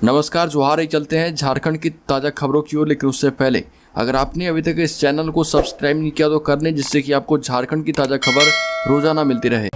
नमस्कार, जोहार ही चलते हैं झारखंड की ताज़ा खबरों की ओर। लेकिन उससे पहले अगर आपने अभी तक इस चैनल को सब्सक्राइब नहीं किया तो कर लें, जिससे कि आपको झारखंड की ताज़ा खबर रोजाना मिलती रहे।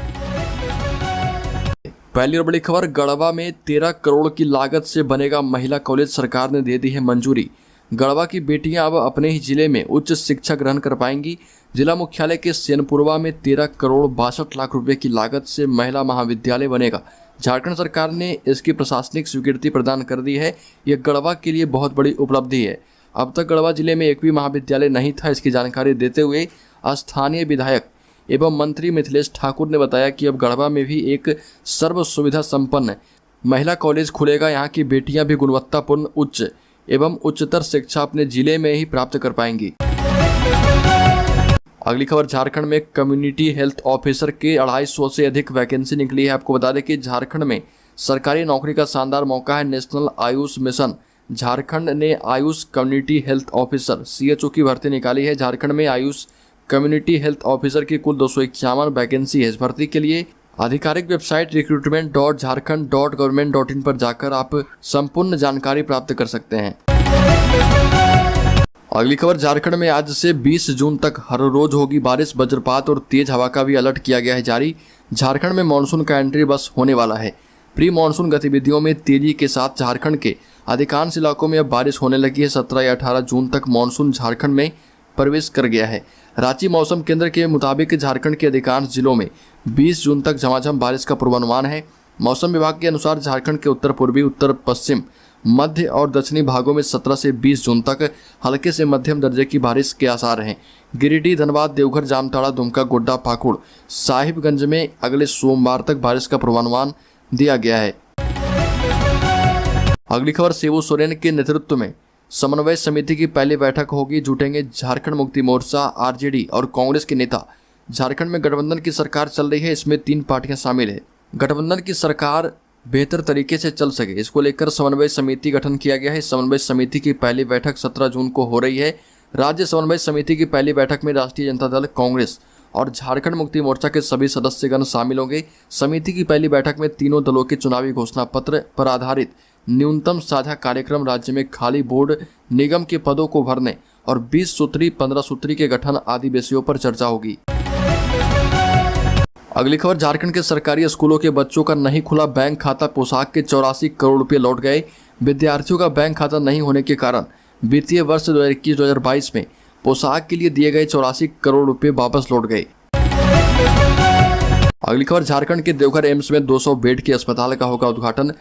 पहली और बड़ी खबर, गढ़वा में 13 करोड़ की लागत से बनेगा महिला कॉलेज, सरकार ने दे दी है मंजूरी। गढ़वा की बेटियां अब अपने ही जिले में उच्च शिक्षा ग्रहण कर पाएंगी। जिला मुख्यालय के सेनपुरवा में 13 करोड़ 62 लाख रुपए की लागत से महिला महाविद्यालय बनेगा। झारखंड सरकार ने इसकी प्रशासनिक स्वीकृति प्रदान कर दी है। यह गढ़वा के लिए बहुत बड़ी उपलब्धि है। अब तक गढ़वा जिले में एक भी महाविद्यालय नहीं था। इसकी जानकारी देते हुए स्थानीय विधायक एवं मंत्री मिथिलेश ठाकुर ने बताया कि अब गढ़वा में भी एक सर्व सुविधा संपन्न महिला कॉलेज खुलेगा। यहाँ की बेटियां भी गुणवत्तापूर्ण उच्च एवं उच्चतर शिक्षा अपने जिले में ही प्राप्त कर पाएंगी। अगली खबर, झारखंड में कम्युनिटी हेल्थ ऑफिसर के 250 से अधिक वैकेंसी निकली है। आपको बता दें कि झारखंड में सरकारी नौकरी का शानदार मौका है। नेशनल आयुष मिशन झारखंड ने Ayush community health officer CHO की भर्ती निकाली है। झारखंड में आयुष कम्युनिटी हेल्थ ऑफिसर की कुल 251 वैकेंसी है। इस भर्ती के लिए आधिकारिक वेबसाइट recruitment.jharkhand.government.in पर जाकर आप संपूर्ण जानकारी प्राप्त कर सकते हैं। अगली खबर, झारखंड में आज से 20 जून तक हर रोज होगी बारिश, वज्रपात और तेज हवा का भी अलर्ट किया गया है जारी। झारखंड में मानसून का एंट्री बस होने वाला है। प्री मानसून गतिविधियों में तेजी के साथ झारखंड के अधिकांश इलाकों में अब बारिश होने लगी है। 17 या 18 जून तक मानसून झारखंड में प्रवेश कर गया है। रांची मौसम केंद्र के मुताबिक झारखंड के अधिकांश जिलों में 20 जून तक झमाझम बारिश का पूर्वानुमान है। मौसम विभाग के अनुसार झारखंड के उत्तर पूर्वी, उत्तर पश्चिम, मध्य और दक्षिणी भागों में 17 से 20 जून तक हल्के से मध्यम दर्जे की बारिश के आसार हैं। गिरिडीह, धनबाद, देवघर, जामताड़ा, दुमका, गोड्डा, पाकुड़, साहिबगंज में अगले सोमवार तक बारिश का पूर्वानुमान दिया गया है। अगली खबर, शिबू सोरेन के नेतृत्व में समन्वय समिति की पहली बैठक होगी। जुटेंगे झारखंड मुक्ति मोर्चा, RJD और कांग्रेस के नेता। झारखंड में गठबंधन की सरकार चल रही है। इसमें 3 पार्टियां शामिल है। गठबंधन की सरकार बेहतर तरीके से चल सके, इसको लेकर समन्वय समिति गठन किया गया है। समन्वय समिति की पहली बैठक 17 जून को हो रही है। राज्य समन्वय समिति की पहली बैठक में राष्ट्रीय जनता दल, कांग्रेस और झारखंड मुक्ति मोर्चा के सभी सदस्यगण शामिल होंगे। समिति की पहली बैठक में तीनों दलों के चुनावी घोषणा पत्र पर आधारित न्यूनतम साझा कार्यक्रम, राज्य में खाली बोर्ड निगम के पदों को भरने और 20 सूत्री 15 सूत्री के गठन आदि विषयों पर चर्चा होगी। अगली खबर, झारखंड के सरकारी स्कूलों के बच्चों का नहीं खुला बैंक खाता, पोशाक के 84 करोड़ रुपए लौट गए। विद्यार्थियों का बैंक खाता नहीं होने के कारण वित्तीय वर्ष 2021-2022 में पोशाक के लिए दिए गए 84 करोड़ रुपए वापस लौट गए। अगली खबर, झारखंड के देवघर एम्स में 200 बेड के अस्पताल का होगा उद्घाटन।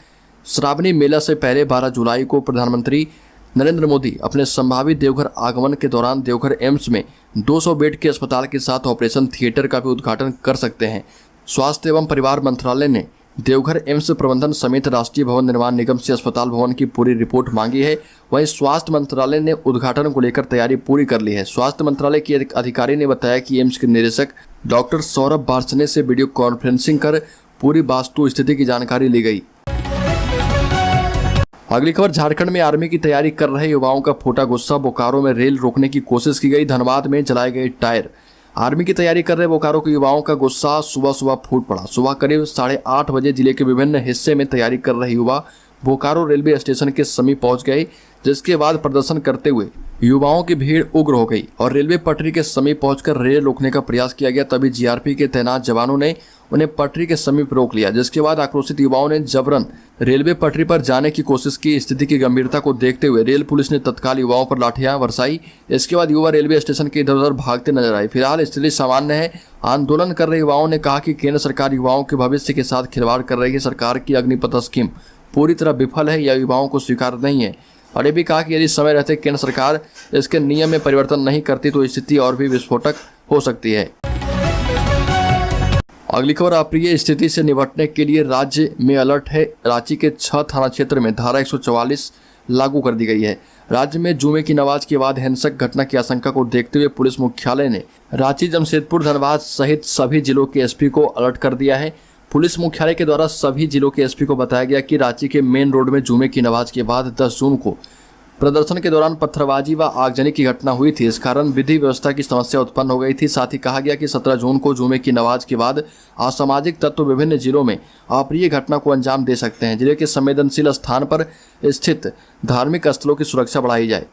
श्रावणी मेला से पहले 12 जुलाई को प्रधानमंत्री नरेंद्र मोदी अपने संभावित देवघर आगमन के दौरान देवघर एम्स में 200 बेड के अस्पताल के साथ ऑपरेशन थिएटर का भी उद्घाटन कर सकते हैं। स्वास्थ्य एवं परिवार मंत्रालय ने देवघर एम्स प्रबंधन समेत राष्ट्रीय भवन निर्माण निगम से अस्पताल भवन की पूरी रिपोर्ट मांगी है। वहीं स्वास्थ्य मंत्रालय ने उद्घाटन को लेकर तैयारी पूरी कर ली है। स्वास्थ्य मंत्रालय के एक अधिकारी ने बताया कि एम्स के निदेशक डॉक्टर सौरभ बार्सने से वीडियो कॉन्फ्रेंसिंग कर पूरी वास्तु स्थिति की जानकारी ली गई। अगली खबर, झारखंड में आर्मी की तैयारी कर रहे युवाओं का फूटा गुस्सा, बोकारो में रेल रोकने की कोशिश की गई, धनबाद में जलाए गए टायर। आर्मी की तैयारी कर रहे बोकारो के युवाओं का गुस्सा सुबह फूट पड़ा। सुबह करीब 8:30 बजे जिले के विभिन्न हिस्से में तैयारी कर रहे युवा बोकारो रेलवे स्टेशन के समीप पहुंच गए, जिसके बाद प्रदर्शन करते हुए युवाओं की भीड़ उग्र हो गई और रेलवे पटरी के समीप पहुंचकर रेल रोकने का प्रयास किया गया। तभी GRP के तैनात जवानों ने उन्हें पटरी के समीप रोक लिया, जिसके बाद आक्रोशित युवाओं ने जबरन रेलवे पटरी पर जाने की कोशिश की। स्थिति की गंभीरता को देखते हुए रेल पुलिस ने तत्काल युवाओं पर लाठियां बरसाई। इसके बाद युवा रेलवे स्टेशन के इधर उधर भागते नजर आए। फिलहाल स्थिति सामान्य है। आंदोलन कर रहे युवाओं ने कहा कि केंद्र सरकार युवाओं के भविष्य के साथ खिलवाड़ कर रही है। सरकार की अग्निपथ स्कीम पूरी तरह विफल है, यह युवाओं को स्वीकार नहीं है। और ये भी कहा कि यदि समय रहते केंद्र सरकार इसके नियम में परिवर्तन नहीं करती तो स्थिति और भी विस्फोटक हो सकती है। अगली खबर, अप्रिय स्थिति से निपटने के लिए राज्य में अलर्ट है। रांची के 6 थाना क्षेत्र में धारा 144 लागू कर दी गई है। राज्य में जुमे की नमाज के बाद हिंसक घटना की आशंका को देखते हुए पुलिस मुख्यालय ने रांची, जमशेदपुर, धनबाद सहित सभी जिलों के SP को अलर्ट कर दिया है। पुलिस मुख्यालय के द्वारा सभी जिलों के SP को बताया गया कि रांची के मेन रोड में जुमे की नमाज के बाद 10 जून को प्रदर्शन के दौरान पत्थरबाजी व आगजनी की घटना हुई थी। इस कारण विधि व्यवस्था की समस्या उत्पन्न हो गई थी। साथ ही कहा गया कि 17 जून को जुमे की नमाज के बाद असामाजिक तत्व विभिन्न जिलों में अप्रिय घटना को अंजाम दे सकते हैं। जिले के संवेदनशील स्थान पर स्थित धार्मिक स्थलों की सुरक्षा बढ़ाई जाए।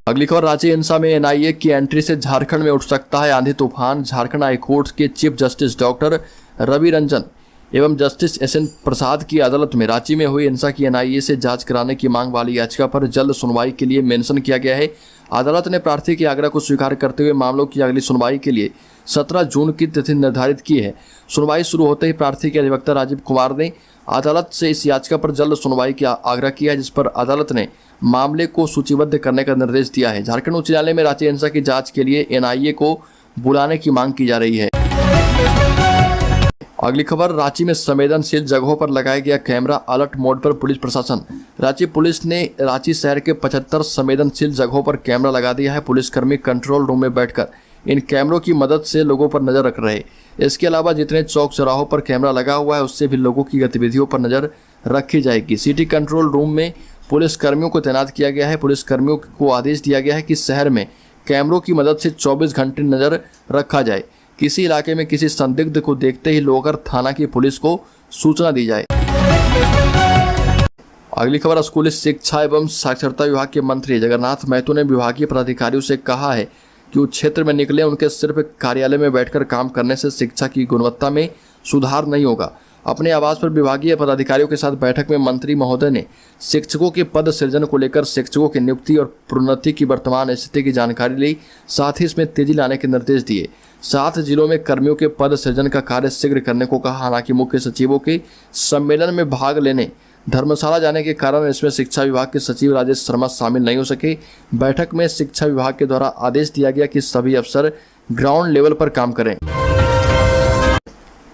अगली खबर, रांची हिंसा में एनआईए की एंट्री से झारखंड में उठ सकता है आंधी तूफान। झारखंड हाईकोर्ट के chief justice doctor Ravi Ranjan एवं जस्टिस एसएन प्रसाद की अदालत में रांची में हुई हिंसा की एनआईए से जांच कराने की मांग वाली याचिका पर जल्द सुनवाई के लिए मेंशन किया गया है। अदालत ने प्रार्थी के आग्रह को स्वीकार करते हुए मामलों की अगली सुनवाई के लिए 17 जून की तिथि निर्धारित की है। सुनवाई शुरू होते ही प्रार्थी के अधिवक्ता राजीव कुमार ने अदालत से इस याचिका पर जल्द सुनवाई का आग्रह किया है, जिस पर अदालत ने मामले को सूचीबद्ध करने का निर्देश दिया है। झारखंड उच्च न्यायालय में रांची हिंसा की जांच के लिए एनआईए को बुलाने की मांग की जा रही है। अगली खबर, रांची में संवेदनशील जगहों पर लगाया गया कैमरा, अलर्ट मोड पर पुलिस प्रशासन। रांची पुलिस ने रांची शहर के 75 संवेदनशील जगहों पर कैमरा लगा दिया है। पुलिसकर्मी कंट्रोल रूम में बैठकर इन कैमरों की मदद से लोगों पर नजर रख रहे। इसके अलावा जितने चौक चौराहों पर कैमरा लगा हुआ है उससे भी लोगों की गतिविधियों पर नजर रखी जाएगी। सिटी कंट्रोल रूम में पुलिसकर्मियों को तैनात किया गया है। पुलिसकर्मियों को आदेश दिया गया है कि शहर में कैमरों की मदद से 24 घंटे नजर रखा जाए। किसी इलाके में किसी संदिग्ध को देखते ही लोगर थाना की पुलिस को सूचना दी जाए। अगली खबर, स्कूली शिक्षा एवं साक्षरता विभाग के मंत्री जगन्नाथ महतो ने विभागीय पदाधिकारियों से कहा है कि उस क्षेत्र में निकले उनके सिर्फ कार्यालय में बैठकर काम करने से शिक्षा की गुणवत्ता में सुधार नहीं होगा। अपने आवास पर विभागीय पदाधिकारियों के साथ बैठक में मंत्री महोदय ने शिक्षकों के पद सृजन को लेकर शिक्षकों की नियुक्ति और प्रोन्नति की वर्तमान स्थिति की जानकारी ली। साथ ही इसमें तेजी लाने के निर्देश दिए। 7 जिलों में कर्मियों के पद सृजन का कार्य शीघ्र करने को कहा। हालांकि मुख्य सचिवों के सम्मेलन में भाग लेने धर्मशाला जाने के कारण इसमें शिक्षा विभाग के सचिव राजेश शर्मा शामिल नहीं हो सके। बैठक में शिक्षा विभाग के द्वारा आदेश दिया गया कि सभी अफसर ग्राउंड लेवल पर काम करें।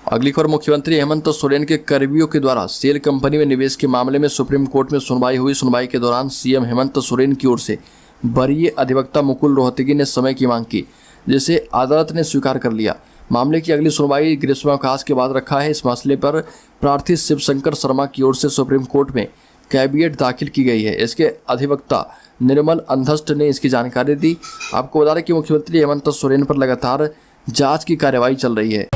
अगली खबर, मुख्यमंत्री हेमंत सोरेन के करीबियों के द्वारा सेल कंपनी में निवेश के मामले में सुप्रीम कोर्ट में सुनवाई हुई। सुनवाई के दौरान सीएम हेमंत सोरेन की ओर से वरीय अधिवक्ता मुकुल रोहतगी ने समय की मांग की, जिसे अदालत ने स्वीकार कर लिया। मामले की अगली सुनवाई ग्रीष्मावकाश के बाद रखा है। इस मसले पर प्रार्थी शिवशंकर शर्मा की ओर से सुप्रीम कोर्ट में कैविएट दाखिल की गई है। इसके अधिवक्ता निर्मल अंधस्ट ने इसकी जानकारी दी। आपको बता दें कि मुख्यमंत्री हेमंत सोरेन पर लगातार जांच की कार्यवाही चल रही है।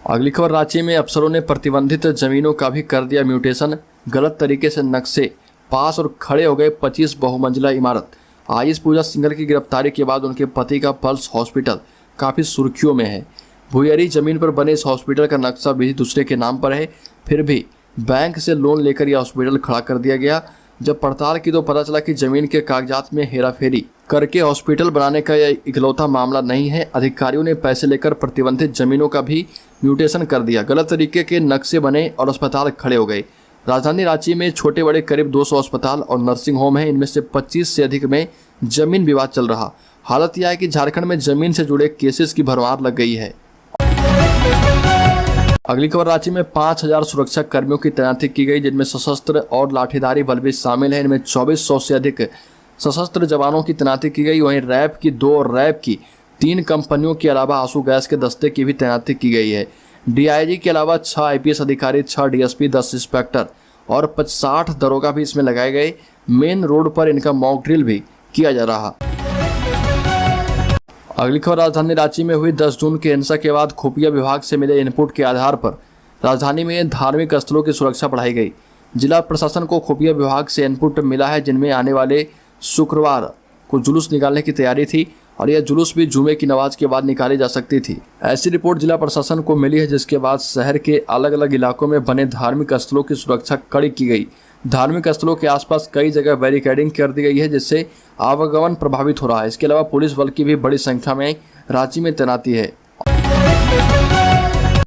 अगली खबर, रांची में अफसरों ने प्रतिबंधित जमीनों का भी कर दिया म्यूटेशन। गलत तरीके से नक्शे पास और खड़े हो गए 25 बहुमंजिला इमारत। आयुष पूजा सिंघल की गिरफ्तारी के बाद उनके पति का पल्स हॉस्पिटल काफ़ी सुर्खियों में है। भुयरी जमीन पर बने इस हॉस्पिटल का नक्शा भी दूसरे के नाम पर है। फिर भी बैंक से लोन लेकर यह हॉस्पिटल खड़ा कर दिया गया। जब पड़ताल की तो पता चला कि जमीन के कागजात में हेराफेरी करके हॉस्पिटल बनाने का यह इकलौता मामला नहीं है। अधिकारियों ने पैसे लेकर प्रतिबंधित जमीनों का भी म्यूटेशन कर दिया। गलत तरीके के नक्शे बने और अस्पताल खड़े हो गए। राजधानी रांची में छोटे बड़े करीब 200 अस्पताल और नर्सिंग होम हैं। इनमें से 25 से अधिक में जमीन विवाद चल रहा। हालत यह है कि झारखंड में जमीन से जुड़े केसेस की भरमार लग गई है। अगली खबर, रांची में 5000 सुरक्षा कर्मियों की तैनाती की गई, जिनमें सशस्त्र और लाठीधारी बल भी शामिल है। इनमें 2400 से अधिक सशस्त्र जवानों की तैनाती की गई। वहीं रैब की 2 और रैब की 3 कंपनियों के अलावा आंसू गैस के दस्ते की भी तैनाती की गई है। डीआईजी के अलावा 6 आईपीएस अधिकारी, 6 डीएसपी, 10 इंस्पेक्टर और 60 दरोगा भी इसमें लगाए गए। मेन रोड पर इनका मॉक ड्रिल भी किया जा रहा। अगली खबर, राजधानी रांची में हुई 10 जून की हिंसा के बाद खुफिया विभाग से मिले इनपुट के आधार पर राजधानी में धार्मिक स्थलों की सुरक्षा बढ़ाई गई। जिला प्रशासन को खुफिया विभाग से इनपुट मिला है, जिनमें आने वाले शुक्रवार को जुलूस निकालने की तैयारी थी और यह जुलूस भी जुमे की नमाज के बाद निकाली जा सकती थी। ऐसी रिपोर्ट जिला प्रशासन को मिली है, जिसके बाद शहर के अलग अलग इलाकों में बने धार्मिक स्थलों की सुरक्षा कड़ी की गई। धार्मिक स्थलों के आसपास कई जगह बैरिकेडिंग कर दी गई है, जिससे आवागमन प्रभावित हो रहा है। इसके अलावा पुलिस बल की भी बड़ी संख्या में रांची में तैनाती है।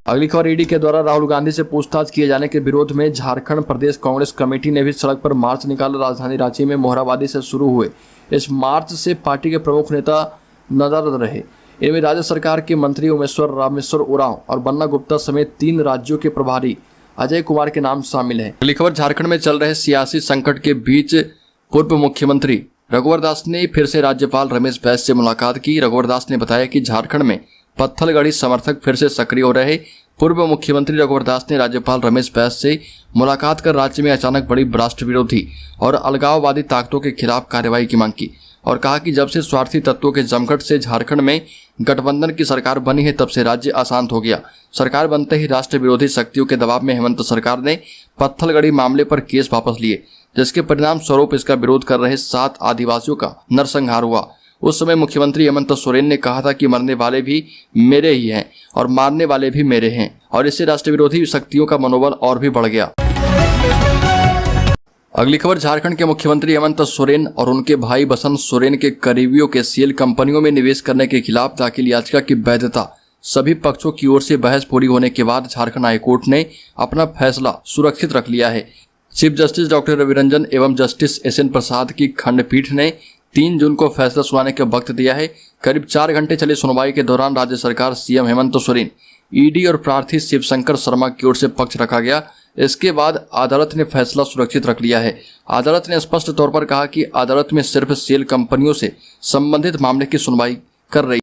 अगली खबर, ईडी के द्वारा राहुल गांधी से पूछताछ किए जाने के विरोध में झारखंड प्रदेश कांग्रेस कमेटी ने भी सड़क पर मार्च निकाला। राजधानी रांची में मोहराबादी से शुरू हुए इस मार्च से पार्टी के प्रमुख नेता नजर रहे। इनमें राज्य सरकार के मंत्री उमेश्वर रामेश्वर उरांव और बन्ना गुप्ता समेत 3 राज्यों के प्रभारी अजय कुमार के नाम शामिल हैं। अगली खबर, झारखंड में चल रहे सियासी संकट के बीच पूर्व मुख्यमंत्री रघुवर दास ने फिर से राज्यपाल रमेश बैस से मुलाकात की। रघुवर दास ने बताया कि झारखंड में पत्थलगड़ी समर्थक फिर से सक्रिय हो रहे। पूर्व मुख्यमंत्री रघुवर दास ने राज्यपाल रमेश बैस से मुलाकात कर राज्य में अचानक बड़ी राष्ट्र विरोधी और अलगाववादी ताकतों के खिलाफ कार्रवाई की मांग की और कहा कि जब से स्वार्थी तत्वों के जमघट से झारखंड में गठबंधन की सरकार बनी है तब से राज्य अशांत हो गया। सरकार बनते ही राष्ट्र विरोधी शक्तियों के दबाव में हेमंत सरकार ने पत्थलगड़ी मामले पर केस वापस लिए, जिसके परिणाम स्वरूप इसका विरोध कर रहे 7 आदिवासियों का नरसंहार हुआ। उस समय मुख्यमंत्री हेमंत सोरेन ने कहा था कि मरने वाले भी मेरे ही हैं और मारने वाले भी मेरे हैं, और इससे राष्ट्र विरोधी शक्तियों का मनोबल और भी बढ़ गया। अगली खबर, झारखंड के मुख्यमंत्री हेमंत सोरेन और उनके भाई बसंत सोरेन के करीबियों के सेल कंपनियों में निवेश करने के खिलाफ दाखिल याचिका की वैधता। सभी पक्षों की ओर से बहस पूरी होने के बाद झारखंड हाईकोर्ट ने अपना फैसला सुरक्षित रख लिया है। Chief justice doctor Ravi Ranjan एवं जस्टिस SN प्रसाद की खंडपीठ ने 3 जून को फैसला सुनाने का वक्त दिया है। करीब 4 घंटे चली सुनवाई के दौरान राज्य सरकार, CM हेमंत सोरेन, ED और प्रार्थी शिवशंकर शर्मा की ओर से पक्ष रखा गया। इसके बाद अदालत ने फैसला सुरक्षित रख लिया है। अदालत ने स्पष्ट तौर पर कहा कि अदालत में सिर्फ सेल कंपनियों से संबंधित मामले की सुनवाई कर रही